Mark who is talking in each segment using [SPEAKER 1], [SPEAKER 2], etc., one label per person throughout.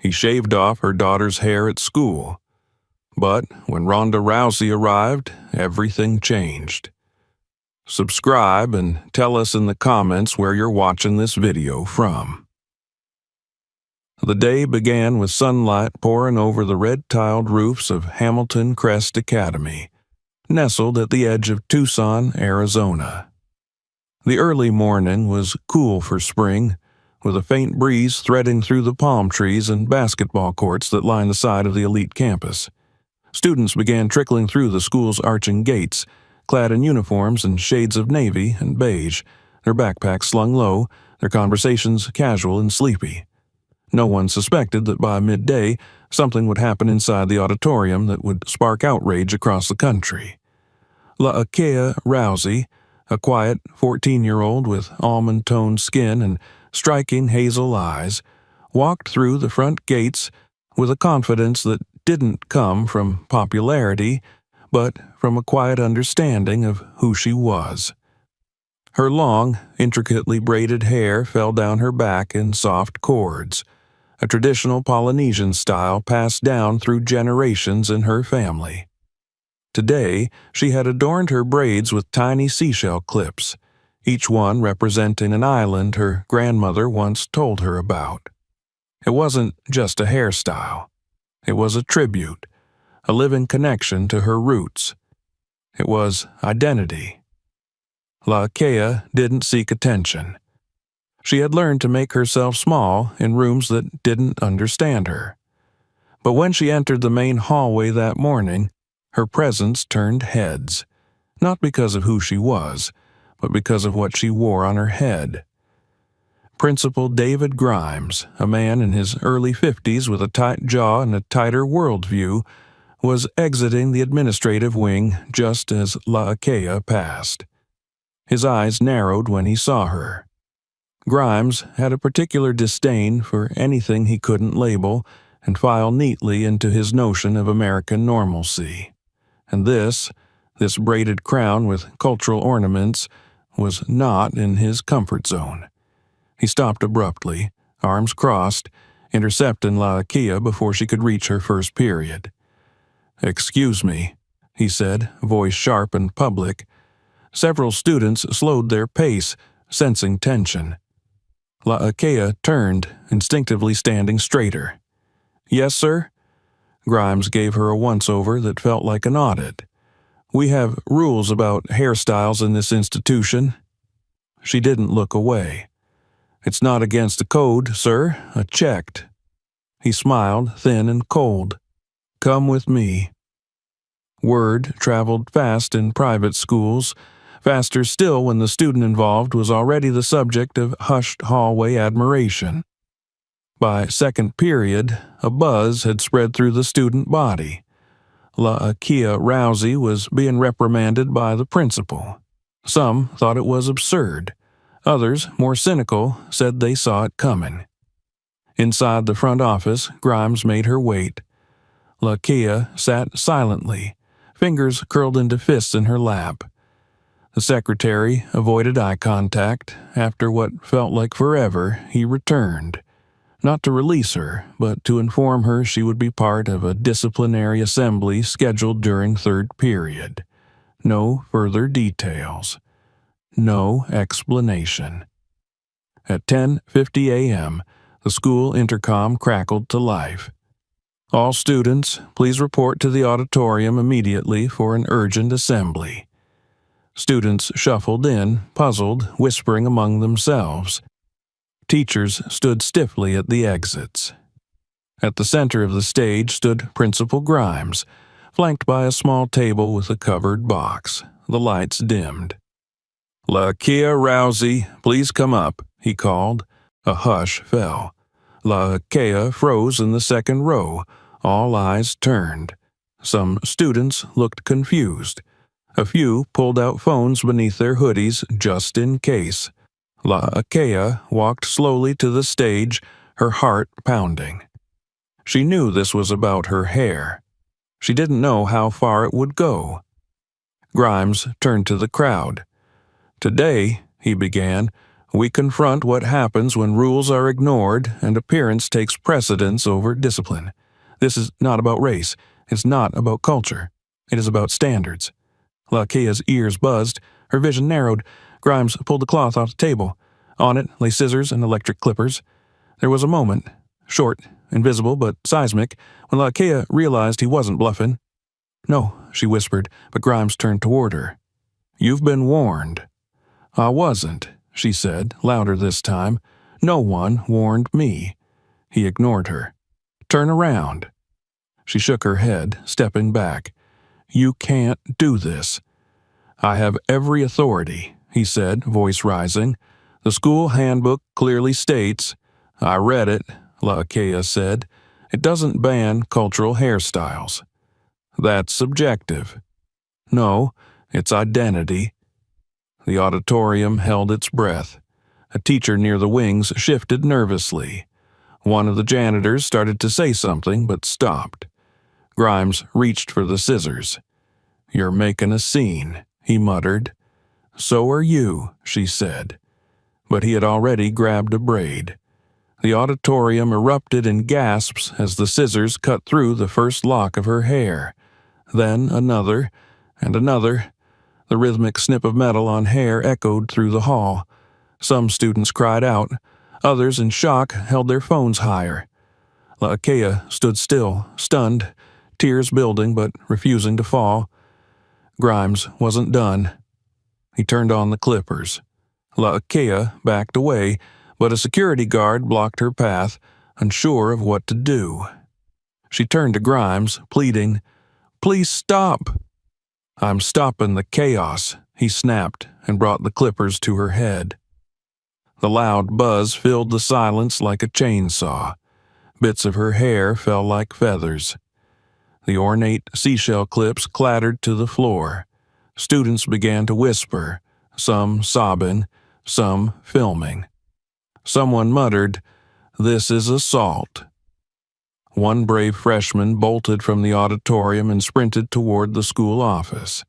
[SPEAKER 1] He shaved off her daughter's hair at school. But when Ronda Rousey arrived, everything changed. Subscribe and tell us in the comments where you're watching this video from. The day began with sunlight pouring over the red-tiled roofs of Hamilton Crest Academy, nestled at the edge of Tucson, Arizona. The early morning was cool for spring, with a faint breeze threading through the palm trees and basketball courts that line the side of the elite campus. Students began trickling through the school's arching gates, clad in uniforms in shades of navy and beige, their backpacks slung low, their conversations casual and sleepy. No one suspected that by midday, something would happen inside the auditorium that would spark outrage across the country. La'Akea Rousey, a quiet 14-year-old with almond-toned skin and striking hazel eyes, walked through the front gates with a confidence that didn't come from popularity, but from a quiet understanding of who she was. Her long, intricately braided hair fell down her back in soft cords, a traditional Polynesian style passed down through generations in her family. Today, she had adorned her braids with tiny seashell clips, each one representing an island her grandmother once told her about. It wasn't just a hairstyle. It was a tribute, a living connection to her roots. It was identity. La'Akea didn't seek attention. She had learned to make herself small in rooms that didn't understand her. But when she entered the main hallway that morning, her presence turned heads, not because of who she was, but because of what she wore on her head. Principal David Grimes, a man in his early 50s with a tight jaw and a tighter worldview, was exiting the administrative wing just as La'Akea passed. His eyes narrowed when he saw her. Grimes had a particular disdain for anything he couldn't label and file neatly into his notion of American normalcy. And this braided crown with cultural ornaments, was not in his comfort zone. He stopped abruptly, arms crossed, intercepting La'Akea before she could reach her first period. "Excuse me," he said, voice sharp and public. Several students slowed their pace, sensing tension. La'Akea turned, instinctively standing straighter. "Yes, sir?" Grimes gave her a once-over that felt like an audit. "We have rules about hairstyles in this institution." She didn't look away. "It's not against the code, sir. I checked." He smiled, thin and cold. "Come with me." Word traveled fast in private schools, faster still when the student involved was already the subject of hushed hallway admiration. By second period, a buzz had spread through the student body. La'Akea Rousey was being reprimanded by the principal. Some thought it was absurd. Others, more cynical, said they saw it coming. Inside the front office, Grimes made her wait. La'Akea sat silently, fingers curled into fists in her lap. The secretary avoided eye contact. After what felt like forever, he returned. Not to release her, but to inform her she would be part of a disciplinary assembly scheduled during third period. No further details. No explanation. At 10:50 a.m., the school intercom crackled to life. "All students, please report to the auditorium immediately for an urgent assembly." Students shuffled in, puzzled, whispering among themselves. Teachers stood stiffly at the exits. At the center of the stage stood Principal Grimes, flanked by a small table with a covered box. The lights dimmed. "La'Akea Rousey, please come up," he called. A hush fell. La'Akea froze in the second row. All eyes turned. Some students looked confused. A few pulled out phones beneath their hoodies just in case. La'Akea walked slowly to the stage, her heart pounding. She knew this was about her hair. She didn't know how far it would go. Grimes turned to the crowd. "Today," he began, We confront what happens when rules are ignored and appearance takes precedence over discipline. This is not about race. It's not about culture. It is about standards. Lakea's ears buzzed. Her vision narrowed. Grimes pulled the cloth off the table. On it lay scissors and electric clippers. There was a moment, short, invisible, but seismic, when Lakea realized he wasn't bluffing. "No," she whispered, but Grimes turned toward her. "You've been warned." "I wasn't," she said, louder this time. "No one warned me." He ignored her. "Turn around." She shook her head, stepping back. "You can't do this." "I have every authority," he said, voice rising. "The school handbook clearly states—" "I read it," Lakea said. "It doesn't ban cultural hairstyles." "That's subjective." "No, it's identity." The auditorium held its breath. A teacher near the wings shifted nervously. One of the janitors started to say something but stopped. Grimes reached for the scissors. "You're making a scene," he muttered. "So are you," she said. But he had already grabbed a braid. The auditorium erupted in gasps as the scissors cut through the first lock of her hair. Then another, and another. The rhythmic snip of metal on hair echoed through the hall. Some students cried out. Others, in shock, held their phones higher. Lakea stood still, stunned, tears building but refusing to fall. Grimes wasn't done. He turned on the clippers. Lakea backed away, but a security guard blocked her path, unsure of what to do. She turned to Grimes, pleading, "Please stop." "I'm stopping the chaos," he snapped and brought the clippers to her head. The loud buzz filled the silence like a chainsaw. Bits of her hair fell like feathers. The ornate seashell clips clattered to the floor. Students began to whisper, some sobbing, some filming. Someone muttered, "This is assault." One brave freshman bolted from the auditorium and sprinted toward the school office.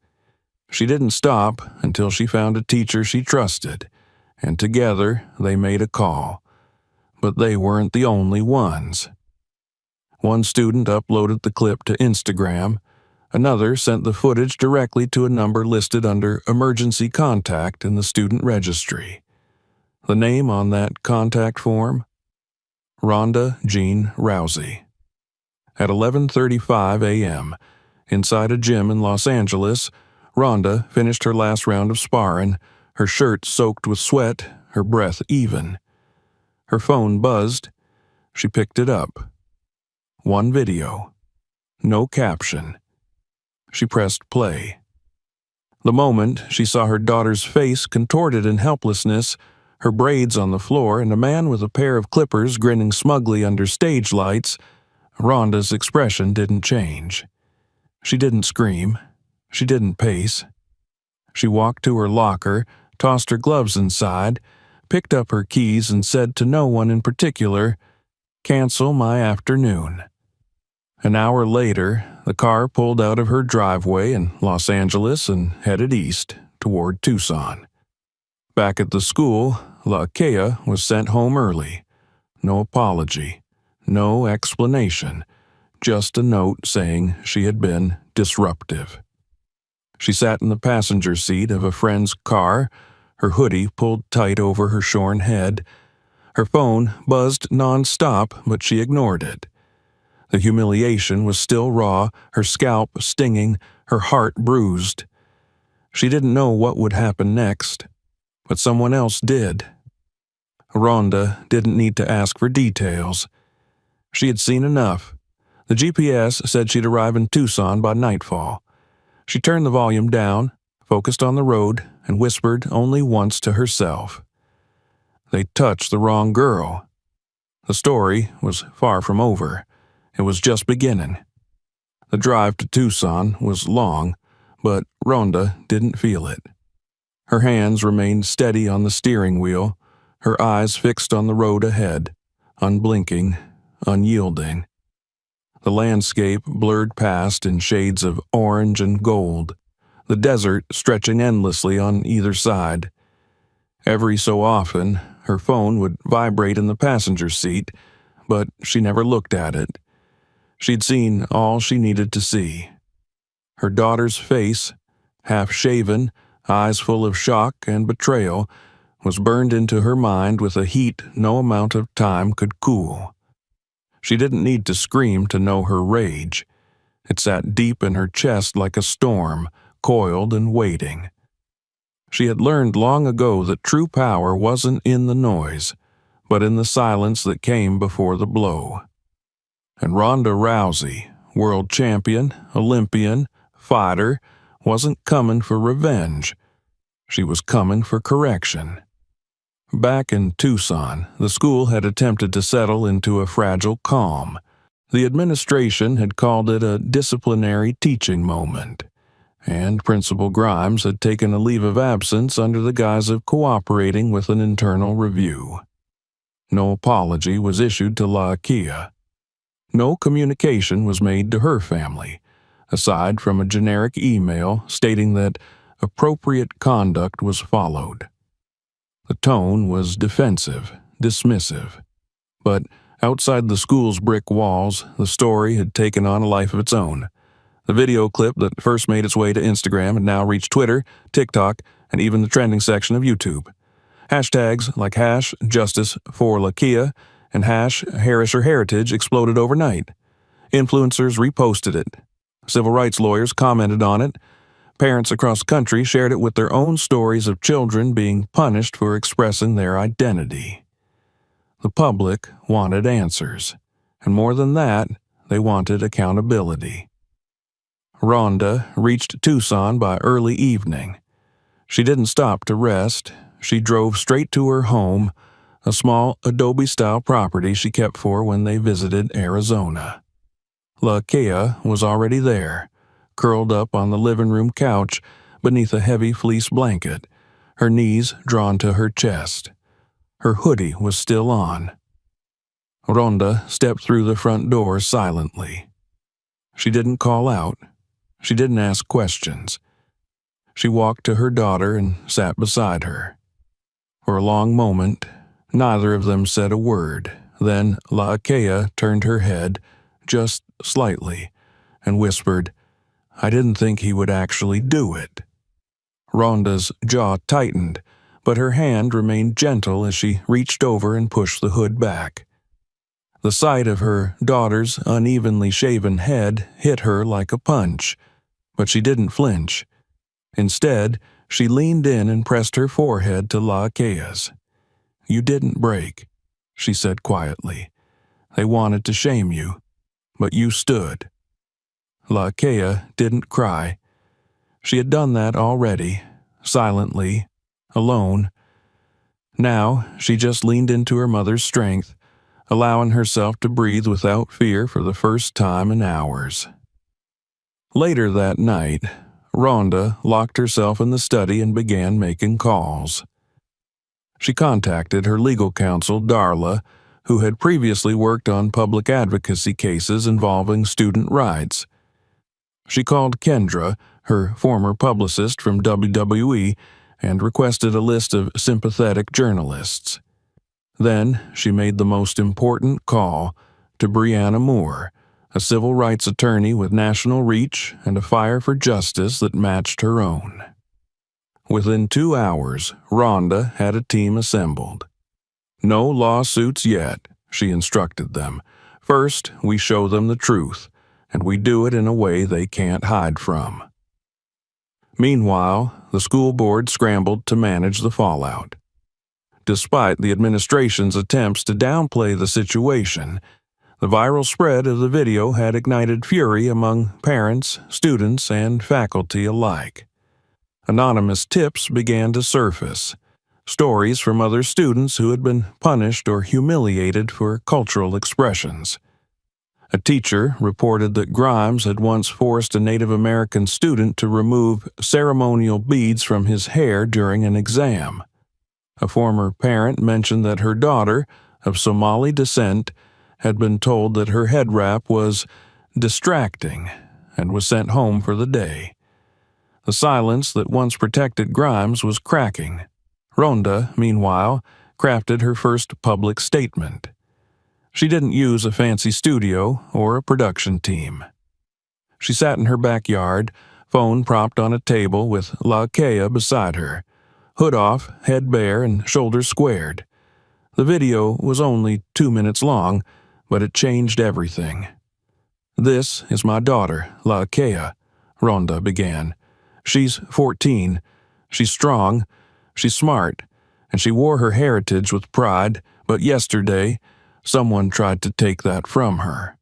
[SPEAKER 1] She didn't stop until she found a teacher she trusted, and together they made a call. But they weren't the only ones. One student uploaded the clip to Instagram. Another sent the footage directly to a number listed under emergency contact in the student registry. The name on that contact form? Ronda Jean Rousey. At 11:35 a.m., inside a gym in Los Angeles, Ronda finished her last round of sparring, her shirt soaked with sweat, her breath even. Her phone buzzed. She picked it up. One video. No caption. She pressed play. The moment she saw her daughter's face contorted in helplessness, her braids on the floor, and a man with a pair of clippers grinning smugly under stage lights, Ronda's expression didn't change. She didn't scream. She didn't pace. She walked to her locker, tossed her gloves inside, picked up her keys and said to no one in particular, "Cancel my afternoon." An hour later, the car pulled out of her driveway in Los Angeles and headed east toward Tucson. Back at the school, Lakea was sent home early. No apology. No explanation, just a note saying she had been disruptive. She sat in the passenger seat of a friend's car, her hoodie pulled tight over her shorn head. Her phone buzzed non-stop, but she ignored it. The humiliation was still raw, her scalp stinging, her heart bruised. She didn't know what would happen next, but someone else did. Ronda didn't need to ask for details. She had seen enough. The GPS said she'd arrive in Tucson by nightfall. She turned the volume down, focused on the road, and whispered only once to herself. They touched the wrong girl. The story was far from over. It was just beginning. The drive to Tucson was long, but Ronda didn't feel it. Her hands remained steady on the steering wheel, her eyes fixed on the road ahead, unblinking, unyielding. The landscape blurred past in shades of orange and gold, the desert stretching endlessly on either side. Every so often, her phone would vibrate in the passenger seat, but she never looked at it. She'd seen all she needed to see. Her daughter's face, half-shaven, eyes full of shock and betrayal, was burned into her mind with a heat no amount of time could cool. She didn't need to scream to know her rage. It sat deep in her chest like a storm, coiled and waiting. She had learned long ago that true power wasn't in the noise, but in the silence that came before the blow. And Ronda Rousey, world champion, Olympian, fighter, wasn't coming for revenge. She was coming for correction. Back in Tucson, the school had attempted to settle into a fragile calm. The administration had called it a disciplinary teaching moment, and Principal Grimes had taken a leave of absence under the guise of cooperating with an internal review. No apology was issued to Lakia. No communication was made to her family, aside from a generic email stating that appropriate conduct was followed. The tone was defensive, dismissive. But outside the school's brick walls, the story had taken on a life of its own. The video clip that first made its way to Instagram had now reached Twitter, TikTok, and even the trending section of YouTube. Hashtags like #JusticeForLakia and #HarrisHerHeritage exploded overnight. Influencers reposted it. Civil rights lawyers commented on it. Parents across the country shared it with their own stories of children being punished for expressing their identity. The public wanted answers, and more than that, they wanted accountability. Ronda reached Tucson by early evening. She didn't stop to rest. She drove straight to her home, a small adobe-style property she kept for when they visited Arizona. Lakia was already there, curled up on the living room couch beneath a heavy fleece blanket, her knees drawn to her chest. Her hoodie was still on. Ronda stepped through the front door silently. She didn't call out. She didn't ask questions. She walked to her daughter and sat beside her. For a long moment, neither of them said a word. Then Lakia turned her head, just slightly, and whispered, "I didn't think he would actually do it." Ronda's jaw tightened, but her hand remained gentle as she reached over and pushed the hood back. The sight of her daughter's unevenly shaven head hit her like a punch, but she didn't flinch. Instead, she leaned in and pressed her forehead to Lakia's. "You didn't break," she said quietly. "They wanted to shame you, but you stood." Lakia didn't cry. She had done that already, silently, alone. Now she just leaned into her mother's strength, allowing herself to breathe without fear for the first time in hours. Later that night, Ronda locked herself in the study and began making calls. She contacted her legal counsel, Darla, who had previously worked on public advocacy cases involving student rights. She called Kendra, her former publicist from WWE, and requested a list of sympathetic journalists. Then she made the most important call to Brianna Moore, a civil rights attorney with national reach and a fire for justice that matched her own. Within 2 hours, Ronda had a team assembled. "No lawsuits yet," she instructed them. "First, we show them the truth, and we do it in a way they can't hide from." Meanwhile, the school board scrambled to manage the fallout. Despite the administration's attempts to downplay the situation, the viral spread of the video had ignited fury among parents, students, and faculty alike. Anonymous tips began to surface, stories from other students who had been punished or humiliated for cultural expressions. A teacher reported that Grimes had once forced a Native American student to remove ceremonial beads from his hair during an exam. A former parent mentioned that her daughter, of Somali descent, had been told that her head wrap was distracting and was sent home for the day. The silence that once protected Grimes was cracking. Ronda, meanwhile, crafted her first public statement. She didn't use a fancy studio or a production team. She sat in her backyard, phone propped on a table with La Kea beside her, hood off, head bare, and shoulders squared. The video was only 2 minutes long, but it changed everything. "This is my daughter, La Kea," Ronda began. "She's 14. She's strong. She's smart. And she wore her heritage with pride, but yesterday, someone tried to take that from her."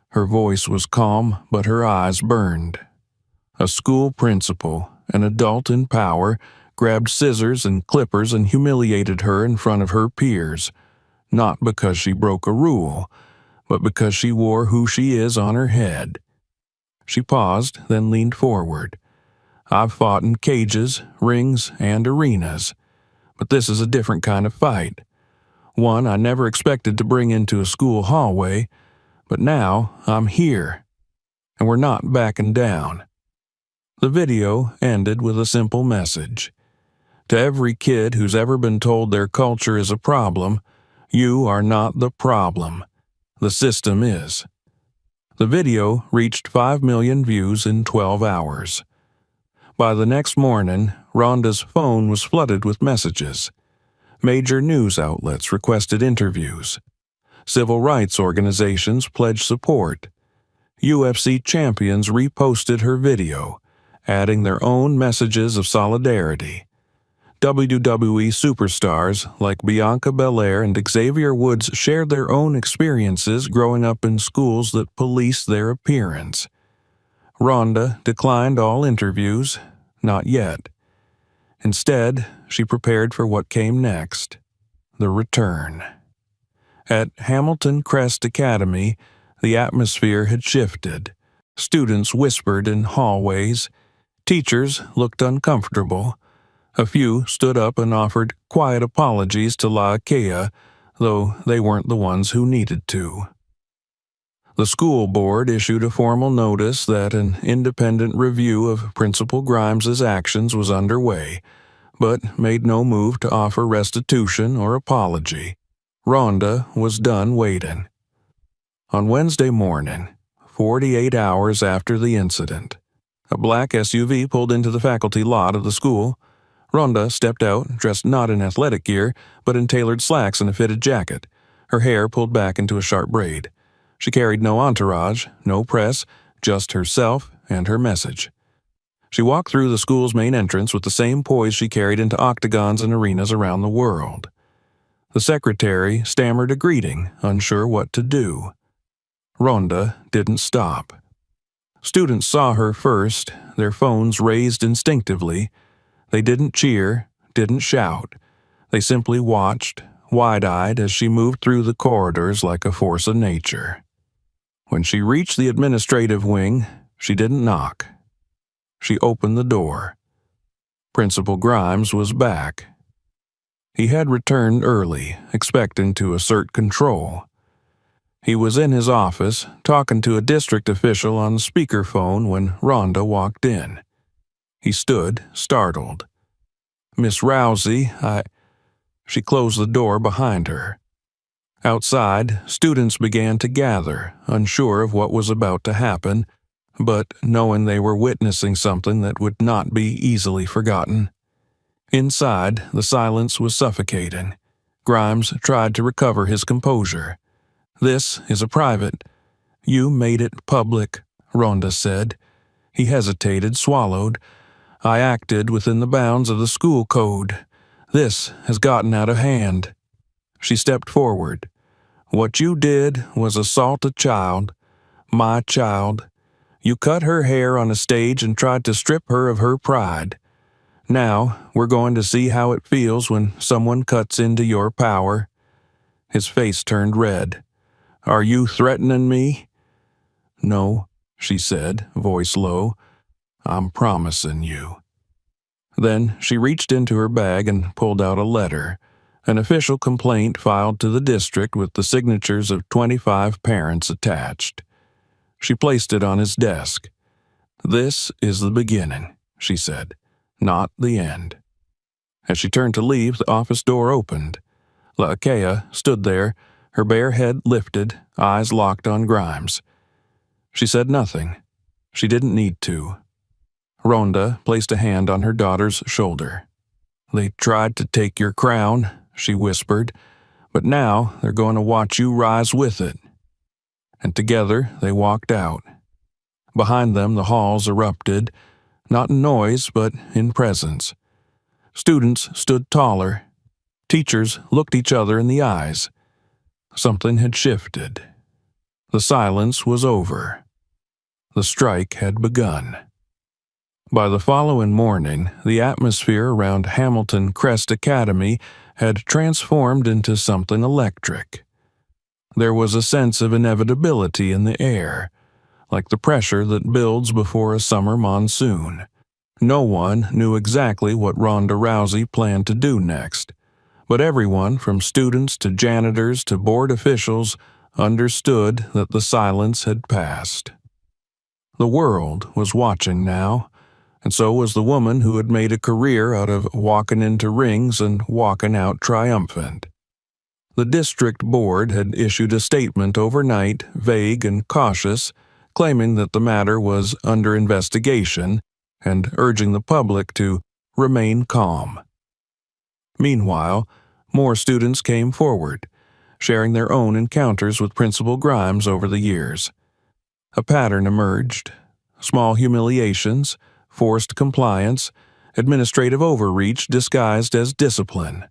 [SPEAKER 1] Her voice was calm, but her eyes burned. A school principal, an adult in power, grabbed scissors and clippers and humiliated her in front of her peers, not because she broke a rule, but because she wore who she is on her head. She paused, then leaned forward. "I've fought in cages, rings, and arenas, but this is a different kind of fight. One I never expected to bring into a school hallway, but now I'm here, and we're not backing down." The video ended with a simple message. To every kid who's ever been told their culture is a problem, you are not the problem. The system is. The video reached 5 million views in 12 hours. By the next morning, Ronda's phone was flooded with messages. Major news outlets requested interviews. Civil rights organizations pledged support. UFC champions reposted her video, adding their own messages of solidarity. WWE superstars like Bianca Belair and Xavier Woods shared their own experiences growing up in schools that policed their appearance. Ronda declined all interviews, not yet. Instead, she prepared for what came next, the return. At Hamilton Crest Academy, the atmosphere had shifted. Students whispered in hallways. Teachers looked uncomfortable. A few stood up and offered quiet apologies to La Kea, though they weren't the ones who needed to. The school board issued a formal notice that an independent review of Principal Grimes's actions was underway, but made no move to offer restitution or apology. Ronda was done waiting. On Wednesday morning, 48 hours after the incident, a black SUV pulled into the faculty lot of the school. Ronda stepped out, dressed not in athletic gear, but in tailored slacks and a fitted jacket, her hair pulled back into a sharp braid. She carried no entourage, no press, just herself and her message. She walked through the school's main entrance with the same poise she carried into octagons and arenas around the world. The secretary stammered a greeting, unsure what to do. Ronda didn't stop. Students saw her first, their phones raised instinctively. They didn't cheer, didn't shout. They simply watched, wide-eyed, as she moved through the corridors like a force of nature. When she reached the administrative wing, she didn't knock. She opened the door. Principal Grimes was back. He had returned early, expecting to assert control. He was in his office, talking to a district official on speakerphone when Ronda walked in. He stood, startled. "Miss Rousey, She closed the door behind her. Outside, students began to gather, unsure of what was about to happen, but knowing they were witnessing something that would not be easily forgotten. Inside, the silence was suffocating. Grimes tried to recover his composure. "This is a private. You made it public," Ronda said. He hesitated, swallowed. "I acted within the bounds of the school code. This has gotten out of hand." She stepped forward. "What you did was assault a child, my child. You cut her hair on a stage and tried to strip her of her pride. Now we're going to see how it feels when someone cuts into your power." His face turned red. "Are you threatening me?" "No," she said, voice low. "I'm promising you." Then she reached into her bag and pulled out a letter, an official complaint filed to the district with the signatures of 25 parents attached. She placed it on his desk. "This is the beginning," she said, "not the end." As she turned to leave, the office door opened. Laakea stood there, her bare head lifted, eyes locked on Grimes. She said nothing. She didn't need to. Ronda placed a hand on her daughter's shoulder. "They tried to take your crown," she whispered, "but now they're going to watch you rise with it." And together they walked out. Behind them the halls erupted, not in noise but in presence. Students stood taller. Teachers looked each other in the eyes. Something had shifted. The silence was over. The strike had begun. By the following morning, the atmosphere around Hamilton Crest Academy had transformed into something electric. There was a sense of inevitability in the air, like the pressure that builds before a summer monsoon. No one knew exactly what Ronda Rousey planned to do next, but everyone, from students to janitors to board officials, understood that the silence had passed. The world was watching now, and so was the woman who had made a career out of walking into rings and walking out triumphant. The district board had issued a statement overnight, vague and cautious, claiming that the matter was under investigation and urging the public to remain calm. Meanwhile, more students came forward, sharing their own encounters with Principal Grimes over the years. A pattern emerged: small humiliations, forced compliance, administrative overreach disguised as discipline.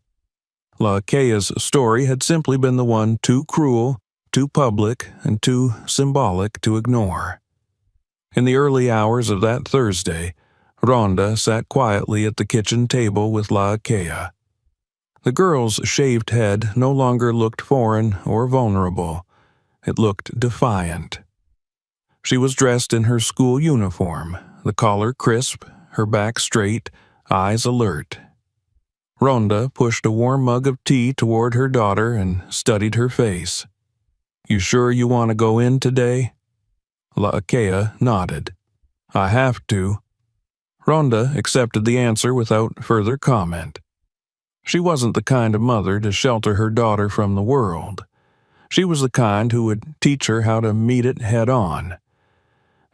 [SPEAKER 1] Laakea's story had simply been the one too cruel, too public, and too symbolic to ignore. In the early hours of that Thursday, Ronda sat quietly at the kitchen table with Laakea. The girl's shaved head no longer looked foreign or vulnerable. It looked defiant. She was dressed in her school uniform, the collar crisp, her back straight, eyes alert. Ronda pushed a warm mug of tea toward her daughter and studied her face. "You sure you want to go in today?" Laakea nodded. "I have to." Ronda accepted the answer without further comment. She wasn't the kind of mother to shelter her daughter from the world. She was the kind who would teach her how to meet it head on.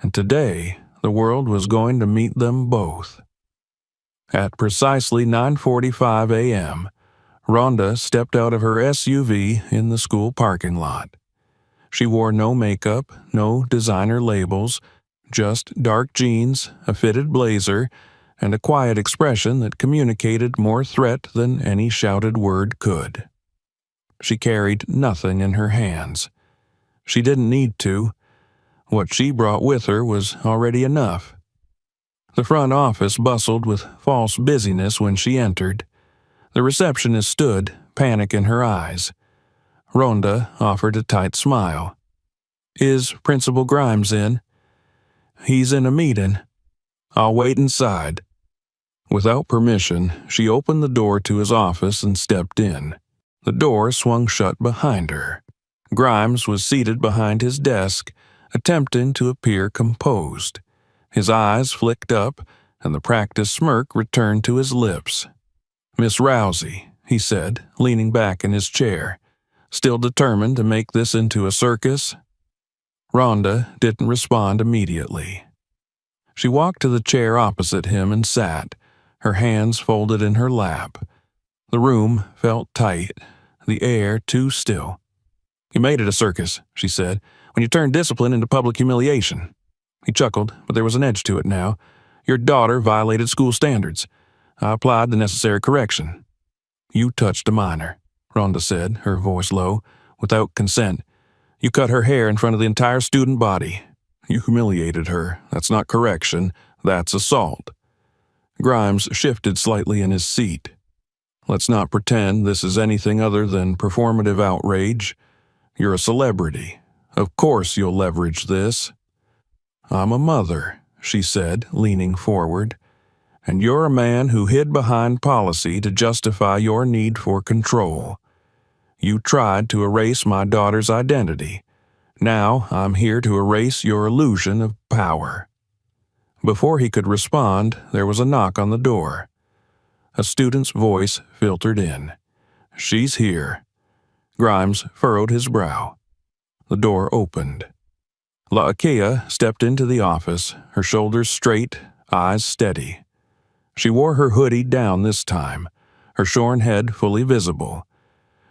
[SPEAKER 1] And today, the world was going to meet them both. At precisely 9:45 a.m., Ronda stepped out of her SUV in the school parking lot. She wore no makeup, no designer labels, just dark jeans, a fitted blazer, and a quiet expression that communicated more threat than any shouted word could. She carried nothing in her hands. She didn't need to. What she brought with her was already enough. The front office bustled with false busyness when she entered. The receptionist stood, panic in her eyes. Ronda offered a tight smile. "Is Principal Grimes in?" "He's in a meeting." "I'll wait inside." Without permission, she opened the door to his office and stepped in. The door swung shut behind her. Grimes was seated behind his desk, attempting to appear composed. His eyes flicked up, and the practiced smirk returned to his lips. "Miss Rousey," he said, leaning back in his chair, "still determined to make this into a circus?" Ronda didn't respond immediately. She walked to the chair opposite him and sat, her hands folded in her lap. The room felt tight, the air too still. "You made it a circus," she said, "when you turned discipline into public humiliation." He chuckled, but there was an edge to it now. "Your daughter violated school standards. I applied the necessary correction." "You touched a minor," Ronda said, her voice low, "without consent. You cut her hair in front of the entire student body. You humiliated her. That's not correction. That's assault." Grimes shifted slightly in his seat. "Let's not pretend this is anything other than performative outrage. You're a celebrity. Of course you'll leverage this." "I'm a mother," she said, leaning forward. "And you're a man who hid behind policy to justify your need for control. You tried to erase my daughter's identity. Now I'm here to erase your illusion of power." Before he could respond, there was a knock on the door. A student's voice filtered in. "She's here." Grimes furrowed his brow. The door opened. La'Akea stepped into the office, her shoulders straight, eyes steady. She wore her hoodie down this time, her shorn head fully visible.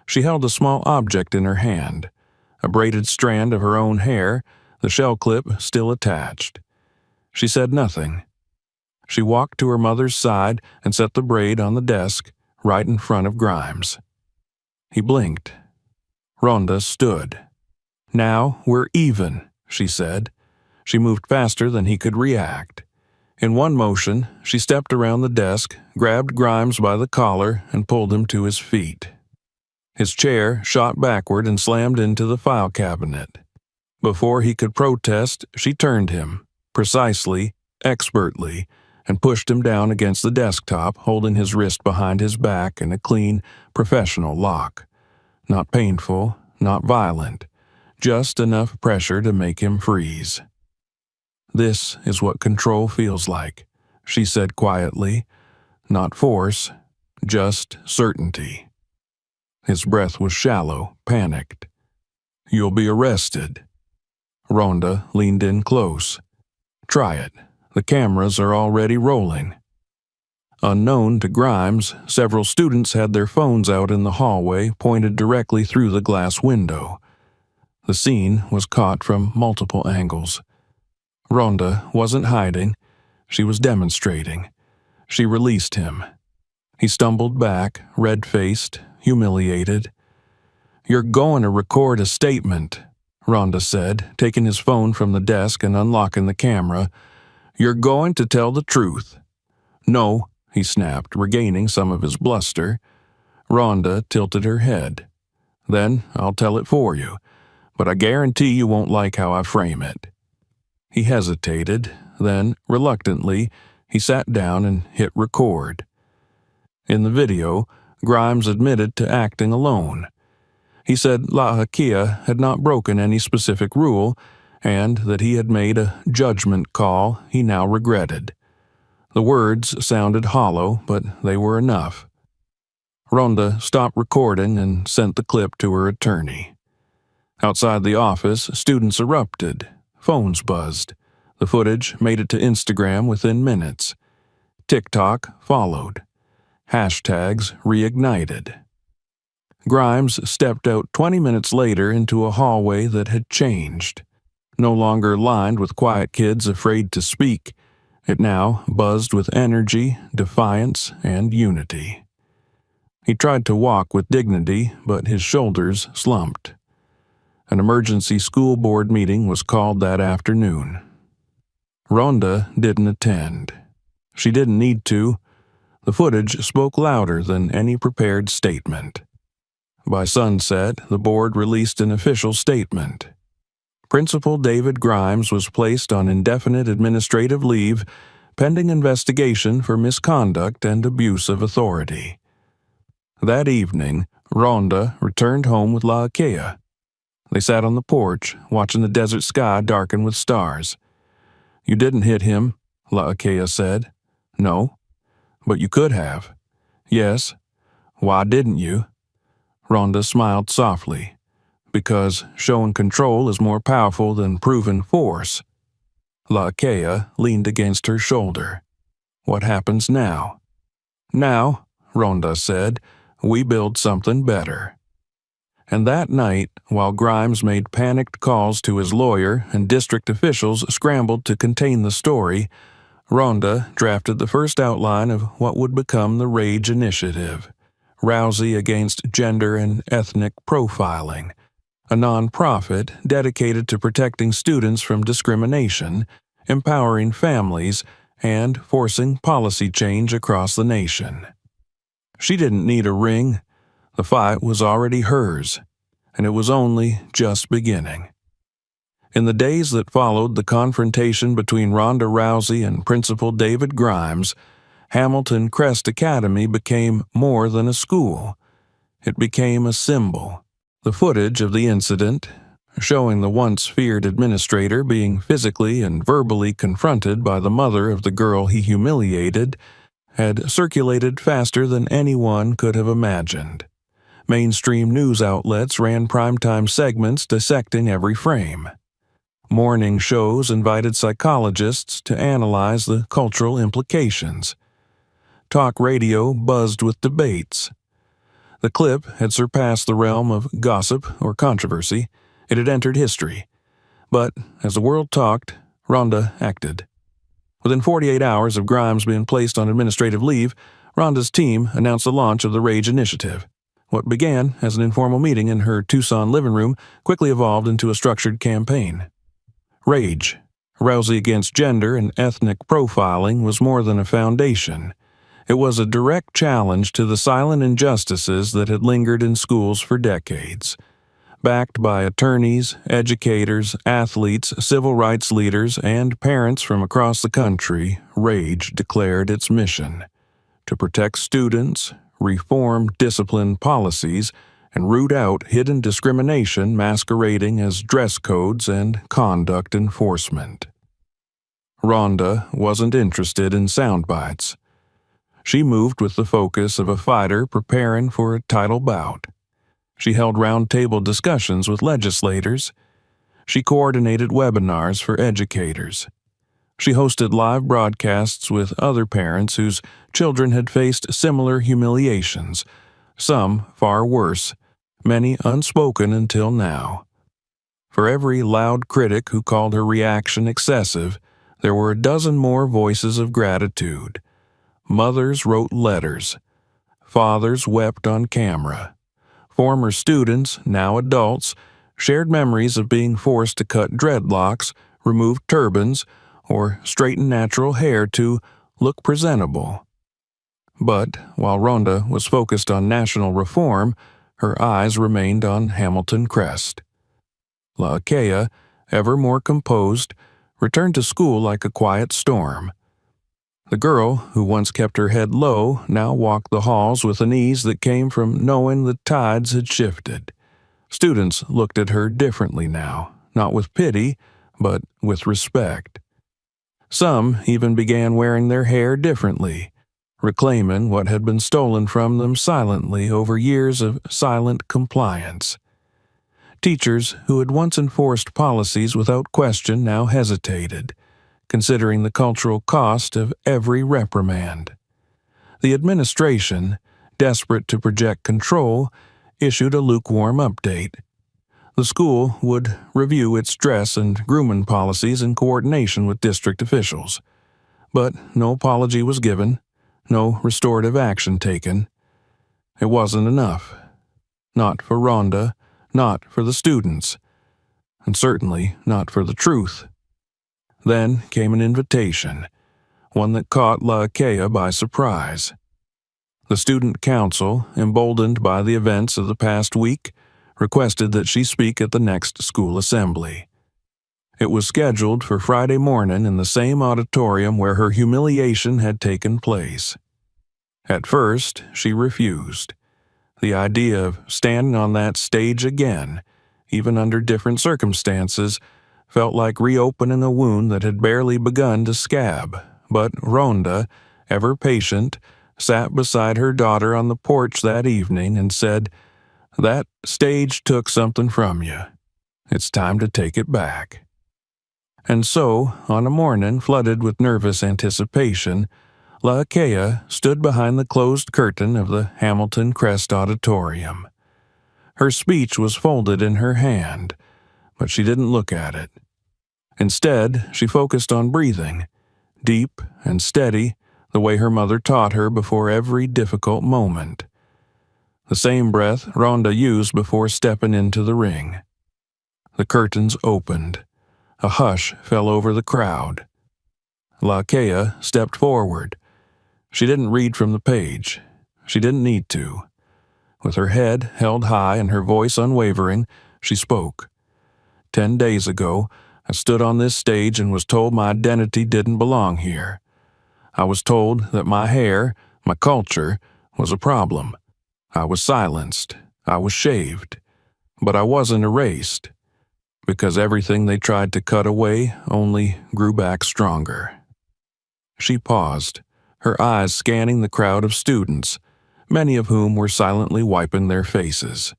[SPEAKER 1] She held a small object in her hand, a braided strand of her own hair, the shell clip still attached. She said nothing. She walked to her mother's side and set the braid on the desk, right in front of Grimes. He blinked. Ronda stood. "Now we're even," she said. She moved faster than he could react. In one motion, she stepped around the desk, grabbed Grimes by the collar, and pulled him to his feet. His chair shot backward and slammed into the file cabinet. Before he could protest, she turned him, precisely, expertly, and pushed him down against the desktop, holding his wrist behind his back in a clean, professional lock. Not painful, not violent, just enough pressure to make him freeze. "This is what control feels like," she said quietly. "Not force, just certainty." His breath was shallow, panicked. "You'll be arrested." Ronda leaned in close. "Try it. The cameras are already rolling." Unknown to Grimes, several students had their phones out in the hallway, pointed directly through the glass window. The scene was caught from multiple angles. Ronda wasn't hiding. She was demonstrating. She released him. He stumbled back, red-faced, humiliated. "You're going to record a statement," Ronda said, taking his phone from the desk and unlocking the camera. "You're going to tell the truth." "No," he snapped, regaining some of his bluster. Ronda tilted her head. "Then I'll tell it for you, but I guarantee you won't like how I frame it." He hesitated, then, reluctantly, he sat down and hit record. In the video, Grimes admitted to acting alone. He said La'Akea had not broken any specific rule, and that he had made a judgment call he now regretted. The words sounded hollow, but they were enough. Ronda stopped recording and sent the clip to her attorney. Outside the office, students erupted. Phones buzzed. The footage made it to Instagram within minutes. TikTok followed. Hashtags reignited. Grimes stepped out 20 minutes later into a hallway that had changed. No longer lined with quiet kids afraid to speak, it now buzzed with energy, defiance, and unity. He tried to walk with dignity, but his shoulders slumped. An emergency school board meeting was called that afternoon. Ronda didn't attend. She didn't need to. The footage spoke louder than any prepared statement. By sunset, the board released an official statement. Principal David Grimes was placed on indefinite administrative leave, pending investigation for misconduct and abuse of authority. That evening, Ronda returned home with La'Akea. They sat on the porch, watching the desert sky darken with stars. "You didn't hit him," La'Akea said. "No." "But you could have." "Yes." "Why didn't you?" Ronda smiled softly. "Because showing control is more powerful than proven force." La'Akea leaned against her shoulder. "What happens now?" "Now," Ronda said, "we build something better." And that night, while Grimes made panicked calls to his lawyer and district officials scrambled to contain the story, Ronda drafted the first outline of what would become the Rage Initiative, Rousey Against Gender and Ethnic Profiling, a nonprofit dedicated to protecting students from discrimination, empowering families, and forcing policy change across the nation. She didn't need a ring. The fight was already hers, and it was only just beginning. In the days that followed the confrontation between Ronda Rousey and Principal David Grimes, Hamilton Crest Academy became more than a school. It became a symbol. The footage of the incident, showing the once feared administrator being physically and verbally confronted by the mother of the girl he humiliated, had circulated faster than anyone could have imagined. Mainstream news outlets ran primetime segments dissecting every frame. Morning shows invited psychologists to analyze the cultural implications. Talk radio buzzed with debates. The clip had surpassed the realm of gossip or controversy. It had entered history. But as the world talked, Ronda acted. Within 48 hours of Grimes being placed on administrative leave, Ronda's team announced the launch of the Rage Initiative. What began as an informal meeting in her Tucson living room quickly evolved into a structured campaign. Rage, Rousey against gender and ethnic profiling, was more than a foundation. It was a direct challenge to the silent injustices that had lingered in schools for decades. Backed by attorneys, educators, athletes, civil rights leaders, and parents from across the country, Rage declared its mission: to protect students, reform discipline policies, and root out hidden discrimination masquerading as dress codes and conduct enforcement. Ronda wasn't interested in sound bites. She moved with the focus of a fighter preparing for a title bout. She held roundtable discussions with legislators. She coordinated webinars for educators. She hosted live broadcasts with other parents whose children had faced similar humiliations, some far worse, many unspoken until now. For every loud critic who called her reaction excessive, there were a dozen more voices of gratitude. Mothers wrote letters. Fathers wept on camera. Former students, now adults, shared memories of being forced to cut dreadlocks, remove turbans, or straighten natural hair to look presentable. But while Ronda was focused on national reform, her eyes remained on Hamilton Crest. Laakea, ever more composed, returned to school like a quiet storm. The girl, who once kept her head low, now walked the halls with an ease that came from knowing the tides had shifted. Students looked at her differently now, not with pity, but with respect. Some even began wearing their hair differently, reclaiming what had been stolen from them silently over years of silent compliance. Teachers who had once enforced policies without question now hesitated, considering the cultural cost of every reprimand. The administration, desperate to project control, issued a lukewarm update. The school would review its dress and grooming policies in coordination with district officials. But no apology was given, no restorative action taken. It wasn't enough. Not for Ronda, not for the students, and certainly not for the truth. Then came an invitation, one that caught Laakea by surprise. The student council, emboldened by the events of the past week, requested that she speak at the next school assembly. It was scheduled for Friday morning in the same auditorium where her humiliation had taken place. At first, she refused. The idea of standing on that stage again, even under different circumstances, felt like reopening a wound that had barely begun to scab. But Ronda, ever patient, sat beside her daughter on the porch that evening and said, "That stage took something from you. It's time to take it back." And so, on a morning flooded with nervous anticipation, Laakea stood behind the closed curtain of the Hamilton Crest Auditorium. Her speech was folded in her hand, but she didn't look at it. Instead, she focused on breathing, deep and steady, the way her mother taught her before every difficult moment. The same breath Ronda used before stepping into the ring. The curtains opened. A hush fell over the crowd. Laakea stepped forward. She didn't read from the page. She didn't need to. With her head held high and her voice unwavering, she spoke. 10 days ago, I stood on this stage and was told my identity didn't belong here. I was told that my hair, my culture, was a problem. I was silenced. I was shaved. But I wasn't erased, because everything they tried to cut away only grew back stronger. She paused, her eyes scanning the crowd of students, many of whom were silently wiping their faces.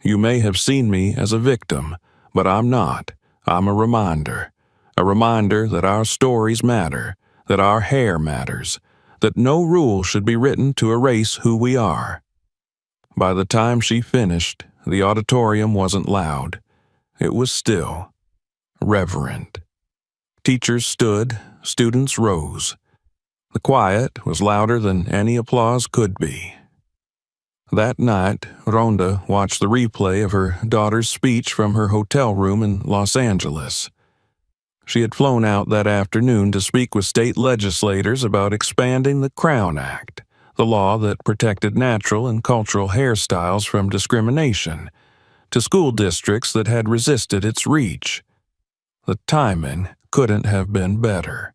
[SPEAKER 1] You may have seen me as a victim, but I'm not. I'm a reminder that our stories matter, that our hair matters, that no rule should be written to erase who we are. By the time she finished, the auditorium wasn't loud. It was still, reverent. Teachers stood, students rose. The quiet was louder than any applause could be. That night, Ronda watched the replay of her daughter's speech from her hotel room in Los Angeles. She had flown out that afternoon to speak with state legislators about expanding the Crown Act, the law that protected natural and cultural hairstyles from discrimination, to school districts that had resisted its reach. The timing couldn't have been better.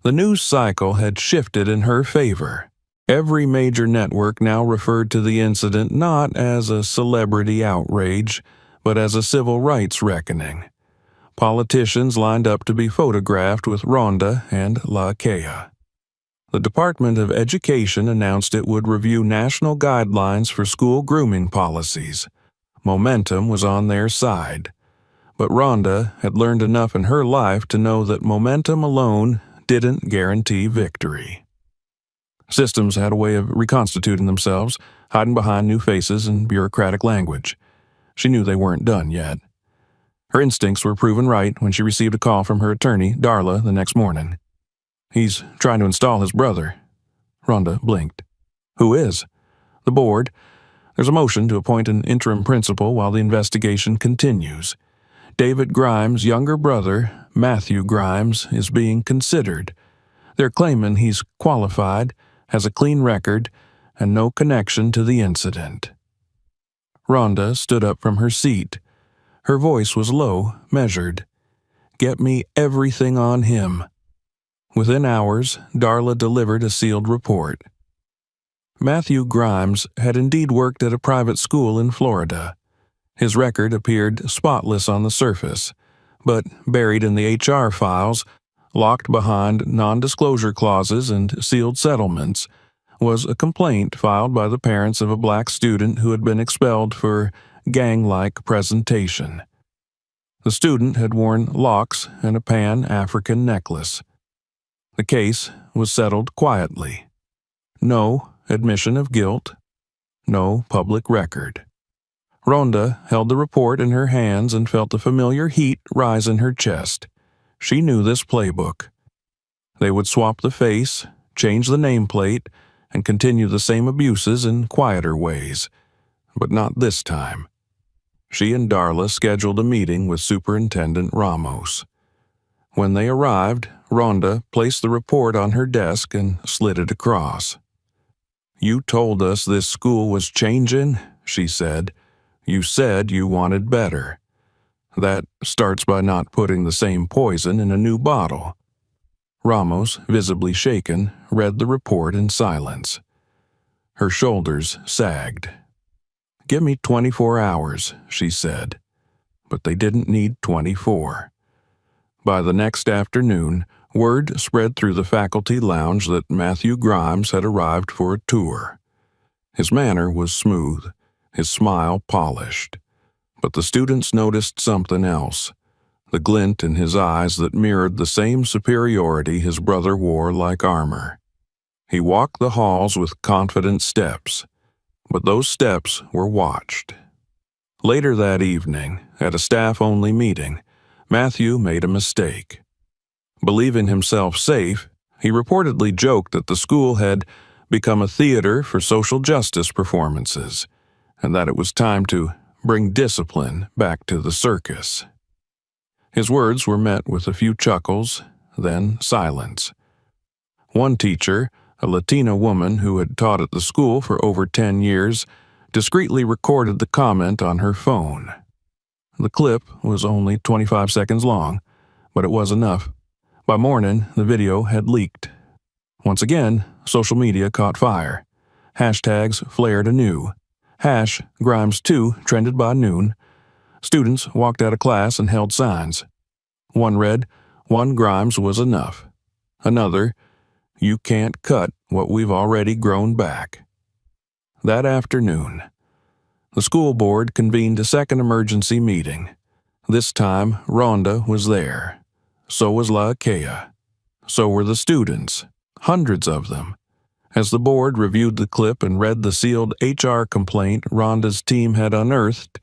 [SPEAKER 1] The news cycle had shifted in her favor. Every major network now referred to the incident not as a celebrity outrage, but as a civil rights reckoning. Politicians lined up to be photographed with Ronda and LaKea. The Department of Education announced it would review national guidelines for school grooming policies. Momentum was on their side. But Ronda had learned enough in her life to know that momentum alone didn't guarantee victory. Systems had a way of reconstituting themselves, hiding behind new faces and bureaucratic language. She knew they weren't done yet. Her instincts were proven right when she received a call from her attorney, Darla, the next morning. "He's trying to install his brother." Ronda blinked. "Who is?" "The board. There's a motion to appoint an interim principal while the investigation continues. David Grimes' younger brother, Matthew Grimes, is being considered. They're claiming he's qualified, has a clean record, and no connection to the incident." Ronda stood up from her seat. Her voice was low, measured. "Get me everything on him." Within hours, Darla delivered a sealed report. Matthew Grimes had indeed worked at a private school in Florida. His record appeared spotless on the surface, but buried in the HR files, locked behind non-disclosure clauses and sealed settlements, was a complaint filed by the parents of a black student who had been expelled for gang-like presentation. The student had worn locks and a Pan-African necklace. The case was settled quietly. No admission of guilt, no public record. Ronda held the report in her hands and felt a familiar heat rise in her chest. She knew this playbook. They would swap the face, change the nameplate, and continue the same abuses in quieter ways. But not this time. She and Darla scheduled a meeting with Superintendent Ramos. When they arrived, Ronda placed the report on her desk and slid it across. "You told us this school was changing," she said. "You said you wanted better. That starts by not putting the same poison in a new bottle." Ramos, visibly shaken, read the report in silence. Her shoulders sagged. "Give me 24 hours, she said. But they didn't need 24. By the next afternoon, word spread through the faculty lounge that Matthew Grimes had arrived for a tour. His manner was smooth, his smile polished. But the students noticed something else, the glint in his eyes that mirrored the same superiority his brother wore like armor. He walked the halls with confident steps, but those steps were watched. Later that evening, at a staff-only meeting, Matthew made a mistake. Believing himself safe, he reportedly joked that the school had become a theater for social justice performances, and that it was time to bring discipline back to the circus. His words were met with a few chuckles, then silence. One teacher, a Latina woman who had taught at the school for over 10 years, discreetly recorded the comment on her phone. The clip was only 25 seconds long, but it was enough. By morning, the video had leaked. Once again, social media caught fire. Hashtags flared anew. #Grimes2 trended by noon. Students walked out of class and held signs. One read, "One Grimes was enough." Another, You can't cut what we've already grown back. That afternoon, the school board convened a second emergency meeting. This time, Ronda was there. So was Laakea. So were the students, hundreds of them. As the board reviewed the clip and read the sealed HR complaint Ronda's team had unearthed,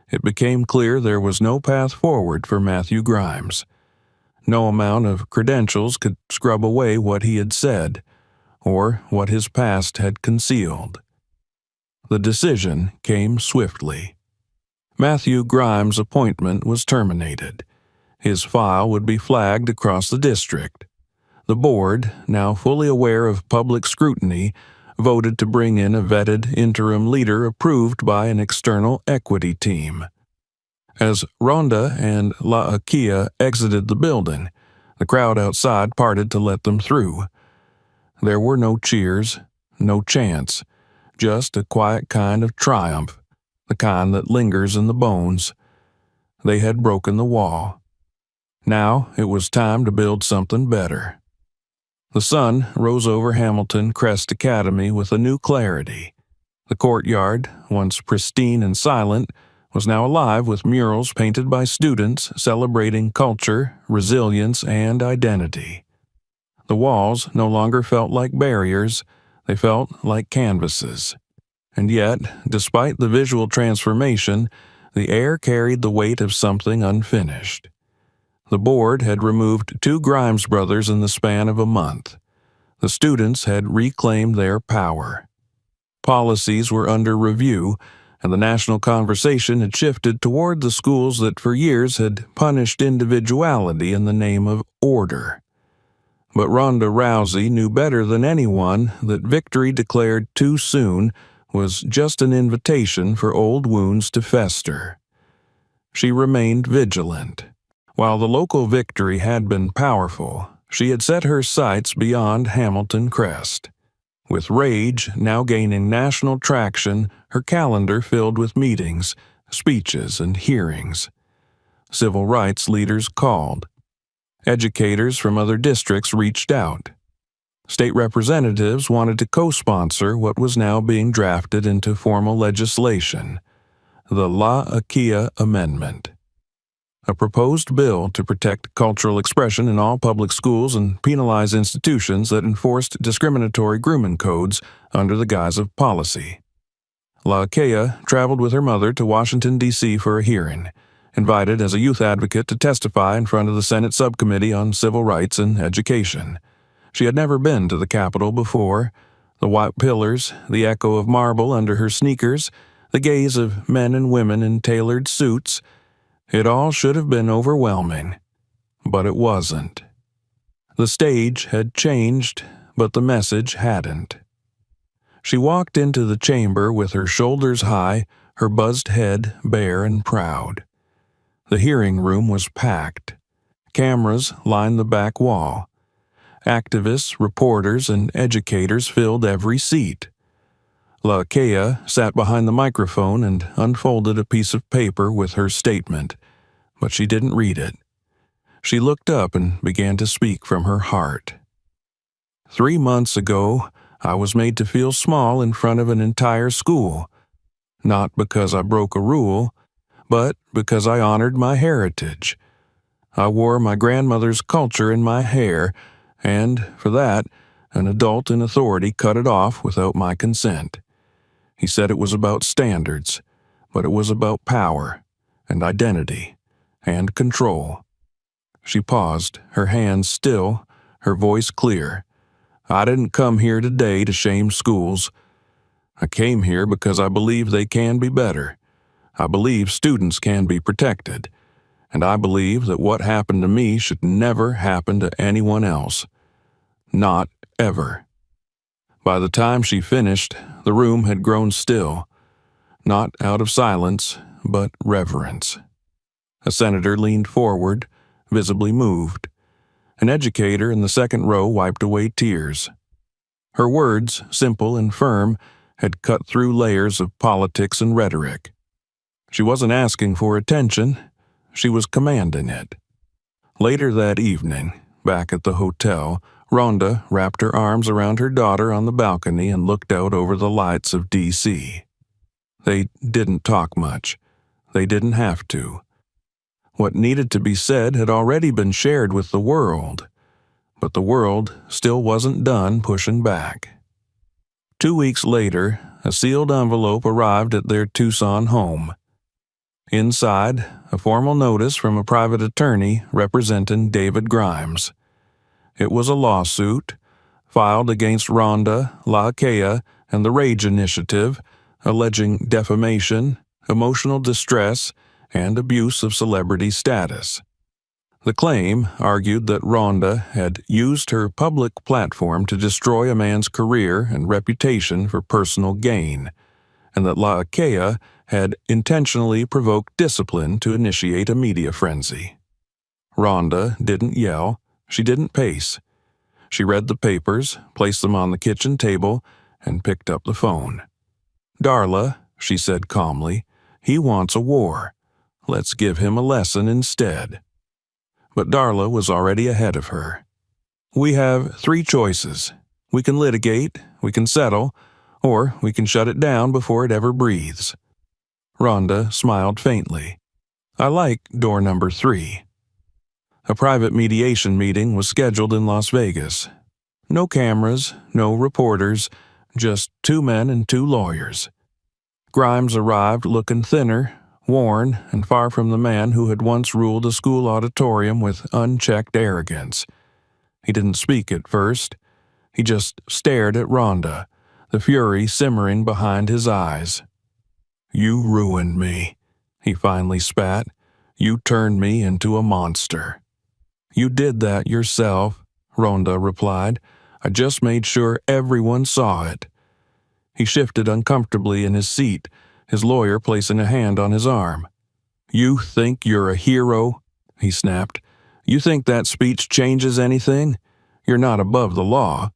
[SPEAKER 1] it became clear there was no path forward for Matthew Grimes. No amount of credentials could scrub away what he had said, or what his past had concealed. The decision came swiftly. Matthew Grimes' appointment was terminated. His file would be flagged across the district. The board, now fully aware of public scrutiny, voted to bring in a vetted interim leader approved by an external equity team. As Ronda and Laakea exited the building, the crowd outside parted to let them through. There were no cheers, no chants, just a quiet kind of triumph, the kind that lingers in the bones. They had broken the wall. Now it was time to build something better. The sun rose over Hamilton Crest Academy with a new clarity. The courtyard, once pristine and silent, was now alive with murals painted by students celebrating culture, resilience, and identity. The walls no longer felt like barriers, they felt like canvases. And yet, despite the visual transformation, the air carried the weight of something unfinished. The board had removed 2 Grimes brothers in the span of a month. The students had reclaimed their power. Policies were under review, and the national conversation had shifted toward the schools that for years had punished individuality in the name of order. But Ronda Rousey knew better than anyone that victory declared too soon was just an invitation for old wounds to fester. She remained vigilant. While the local victory had been powerful, she had set her sights beyond Hamilton Crest. With rage now gaining national traction, her calendar filled with meetings, speeches, and hearings. Civil rights leaders called. Educators from other districts reached out. State representatives wanted to co-sponsor what was now being drafted into formal legislation, the Laakea Amendment, a proposed bill to protect cultural expression in all public schools and penalize institutions that enforced discriminatory grooming codes under the guise of policy. Laakea traveled with her mother to Washington, D.C. for a hearing, invited as a youth advocate to testify in front of the Senate Subcommittee on Civil Rights and Education. She had never been to the Capitol before. The white pillars, the echo of marble under her sneakers, the gaze of men and women in tailored suits, it all should have been overwhelming. But it wasn't. The stage had changed, but the message hadn't. She walked into the chamber with her shoulders high, her buzzed head bare and proud. The hearing room was packed. Cameras lined the back wall. Activists, reporters, and educators filled every seat. Laakea sat behind the microphone and unfolded a piece of paper with her statement, but she didn't read it. She looked up and began to speak from her heart. 3 months ago, I was made to feel small in front of an entire school, not because I broke a rule, but because I honored my heritage. I wore my grandmother's culture in my hair, and, for that, an adult in authority cut it off without my consent. He said it was about standards, but it was about power, and identity, and control. She paused, her hands still, her voice clear. I didn't come here today to shame schools. I came here because I believe they can be better. I believe students can be protected. And I believe that what happened to me should never happen to anyone else. Not ever. By the time she finished, the room had grown still, not out of silence, but reverence. A senator leaned forward, visibly moved. An educator in the second row wiped away tears. Her words, simple and firm, had cut through layers of politics and rhetoric. She wasn't asking for attention. She was commanding it. Later that evening, back at the hotel, Ronda wrapped her arms around her daughter on the balcony and looked out over the lights of D.C. They didn't talk much. They didn't have to. What needed to be said had already been shared with the world, but the world still wasn't done pushing back. 2 weeks later, a sealed envelope arrived at their Tucson home. Inside, a formal notice from a private attorney representing David Grimes. It was a lawsuit filed against Ronda, LaHakea, and the Rage Initiative, alleging defamation, emotional distress, and abuse of celebrity status. The claim argued that Ronda had used her public platform to destroy a man's career and reputation for personal gain, and that LaHakea had intentionally provoked discipline to initiate a media frenzy. Ronda didn't yell. She didn't pace. She read the papers, placed them on the kitchen table, and picked up the phone. "Darla," she said calmly, "he wants a war. Let's give him a lesson instead." But Darla was already ahead of her. "We have 3 choices. We can litigate, we can settle, or we can shut it down before it ever breathes." Ronda smiled faintly. "I like door number 3. A private mediation meeting was scheduled in Las Vegas. No cameras, no reporters, just 2 men and 2 lawyers. Grimes arrived looking thinner, worn, and far from the man who had once ruled a school auditorium with unchecked arrogance. He didn't speak at first. He just stared at Ronda, the fury simmering behind his eyes. "You ruined me," he finally spat. "You turned me into a monster." "You did that yourself," Ronda replied. "I just made sure everyone saw it." He shifted uncomfortably in his seat, his lawyer placing a hand on his arm. "You think you're a hero?" he snapped. "You think that speech changes anything? You're not above the law."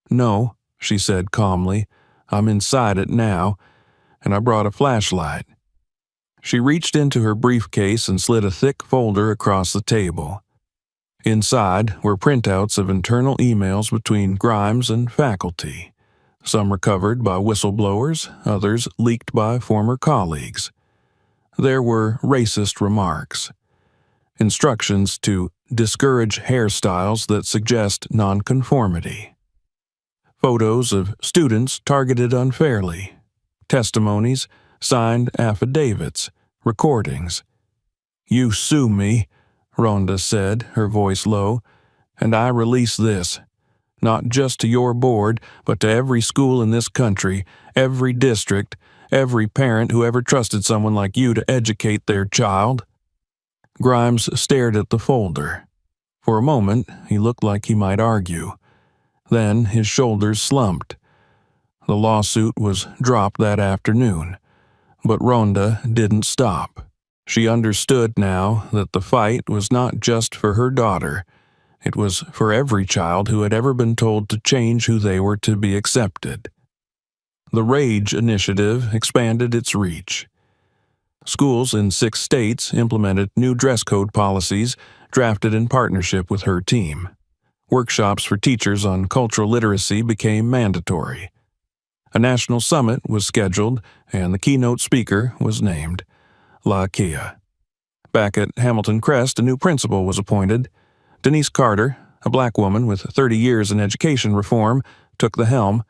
[SPEAKER 1] "No," she said calmly. "I'm inside it now, and I brought a flashlight." She reached into her briefcase and slid a thick folder across the table. Inside were printouts of internal emails between Grimes and faculty, some recovered by whistleblowers, others leaked by former colleagues. There were racist remarks, instructions to discourage hairstyles that suggest nonconformity, photos of students targeted unfairly, testimonies, signed affidavits, recordings. "You sue me," Ronda said, her voice low, "and I release this, not just to your board, but to every school in this country, every district, every parent who ever trusted someone like you to educate their child." Grimes stared at the folder. For a moment, he looked like he might argue. Then his shoulders slumped. The lawsuit was dropped that afternoon, but Ronda didn't stop. She understood now that the fight was not just for her daughter. It was for every child who had ever been told to change who they were to be accepted. The Rage Initiative expanded its reach. Schools in 6 states implemented new dress code policies drafted in partnership with her team. Workshops for teachers on cultural literacy became mandatory. A national summit was scheduled, and the keynote speaker was named LaHakea. Back at Hamilton Crest, a new principal was appointed. Denise Carter, a black woman with 30 years in education reform, took the helm.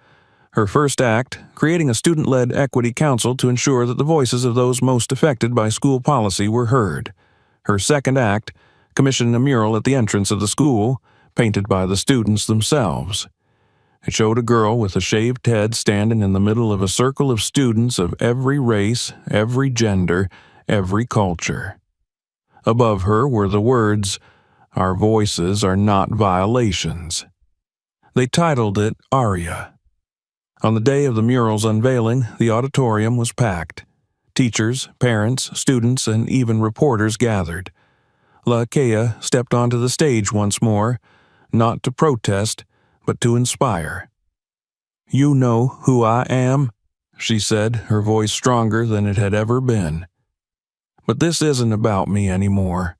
[SPEAKER 1] Her first act, creating a student-led equity council to ensure that the voices of those most affected by school policy were heard. Her second act, commissioning a mural at the entrance of the school, painted by the students themselves. It showed a girl with a shaved head standing in the middle of a circle of students of every race, every gender, every culture. Above her were the words, "Our voices are not violations." They titled it Aria. On the day of the mural's unveiling, the auditorium was packed. Teachers, parents, students, and even reporters gathered. LaHakea stepped onto the stage once more, not to protest, but to inspire. "You know who I am," she said, her voice stronger than it had ever been. "But this isn't about me anymore.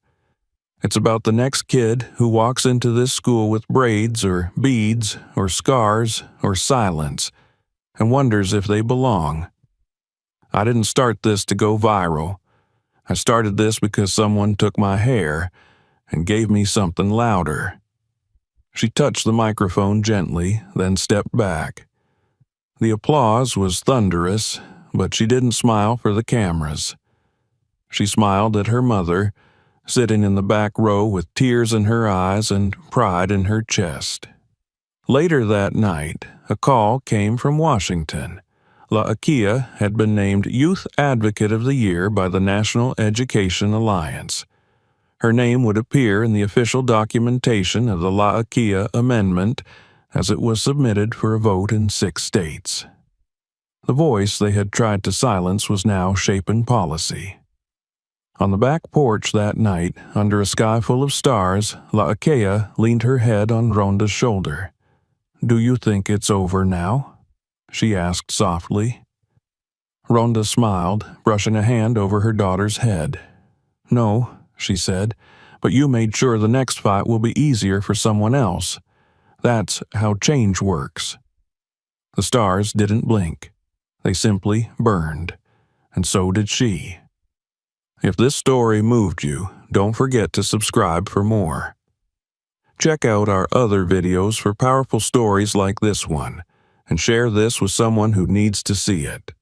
[SPEAKER 1] It's about the next kid who walks into this school with braids or beads or scars or silence and wonders if they belong. I didn't start this to go viral. I started this because someone took my hair and gave me something louder. She touched the microphone gently, then stepped back. The applause was thunderous, but she didn't smile for the cameras. She smiled at her mother, sitting in the back row with tears in her eyes and pride in her chest. Later that night, a call came from Washington. La'Akea had been named Youth Advocate of the Year by the National Education Alliance. Her name would appear in the official documentation of the La'Akea Amendment as it was submitted for a vote in 6 states. The voice they had tried to silence was now shaping policy. On the back porch that night, under a sky full of stars, La'Akea leaned her head on Ronda's shoulder. "Do you think it's over now?" she asked softly. Ronda smiled, brushing a hand over her daughter's head. "No," she said, "but you made sure the next fight will be easier for someone else. That's how change works." The stars didn't blink. They simply burned, and so did she. If this story moved you, don't forget to subscribe for more. Check out our other videos for powerful stories like this one, and share this with someone who needs to see it.